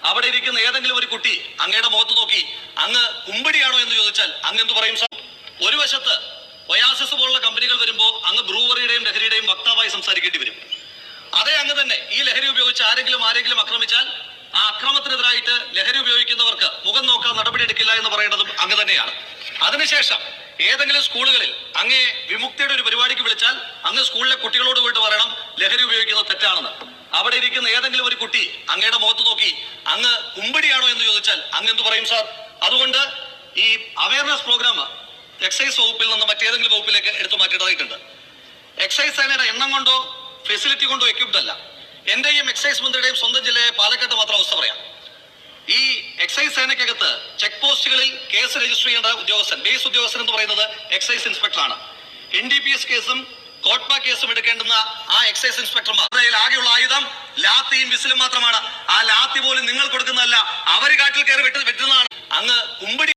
അവിടെ ഇരിക്കുന്ന ഏതെങ്കിലും ഒരു കുട്ടി അങ്ങയുടെ മുഖത്ത് നോക്കി അങ്ങ് കുമ്പിടിയാണോ എന്ന് ചോദിച്ചാൽ അങ്ങ് എന്ത് പറയും? ഒരു വശത്ത് ഒയാസിസ് പോലുള്ള കമ്പനികൾ വരുമ്പോൾ അങ്ങ് ബ്രൂവറിയുടെയും ലഹരിയുടെയും വക്താവായി സംസാരിക്കേണ്ടി വരും. അതേ അങ്ങ് തന്നെ ഈ ലഹരി ഉപയോഗിച്ച് ആരെങ്കിലും ആക്രമിച്ചാൽ ആ അക്രമത്തിനെതിരായിട്ട് ലഹരി ഉപയോഗിക്കുന്നവർക്ക് മുഖം നോക്കാൻ നടപടിയെടുക്കില്ല എന്ന് പറയേണ്ടതും അങ്ങ് തന്നെയാണ്. അതിനുശേഷം ഏതെങ്കിലും സ്കൂളുകളിൽ അങ്ങേ വിമുക്തിയുടെ ഒരു പരിപാടിക്ക് വിളിച്ചാൽ അങ്ങ് സ്കൂളിലെ കുട്ടികളോട് പോയിട്ട് പറയണം ലഹരി ഉപയോഗിക്കുന്നത് തെറ്റാണെന്ന്. അവിടെ ഇരിക്കുന്ന ഏതെങ്കിലും ഒരു കുട്ടി അങ്ങയുടെ മുഖത്ത് നോക്കി അങ്ങ് കുമ്പിടിയാണോ എന്ന് ചോദിച്ചാൽ അങ്ങ് എന്ത് പറയും സാർ? അതുകൊണ്ട് ഈ അവയർനെസ് പ്രോഗ്രാം എക്സൈസ് വകുപ്പിൽ നിന്ന് മറ്റേതെങ്കിലും വകുപ്പിലേക്ക് എടുത്തു മാറ്റേണ്ടതായിട്ടുണ്ട്. എക്സൈസ് സേനയുടെ എണ്ണം കൊണ്ടോ ഫെസിലിറ്റി കൊണ്ടോ എക്യുപ്ഡ് അല്ല. എന്റെയും എക്സൈസ് മന്ത്രിയുടെയും സ്വന്തം ജില്ലയെ പാലക്കാട്ട് മാത്രം അവസ്ഥ പറയാം. ഈ എക്സൈസ് സേനയ്ക്കകത്ത് ചെക്ക് പോസ്റ്റുകളിൽ കേസ് രജിസ്റ്റർ ചെയ്യേണ്ട ഉദ്യോഗസ്ഥൻ, ബേസ് ഉദ്യോഗസ്ഥൻ എന്ന് പറയുന്നത് എക്സൈസ് ഇൻസ്പെക്ടറാണ്. NDPS കേസും കോട്ട്മ കേസും എടുക്കേണ്ടുന്ന ആ എക്സൈസ് ഇൻസ്പെക്ടർമാർ ആകെയുള്ള ആയുധം ലാത്തിയും വിസിലും മാത്രമാണ്. ആ ലാത്തി പോലും നിങ്ങൾ കൊടുക്കുന്നതല്ല, അവര് കാട്ടിൽ കയറി വെട്ടുന്നതാണ്. അങ്ങ് കുമ്പിടി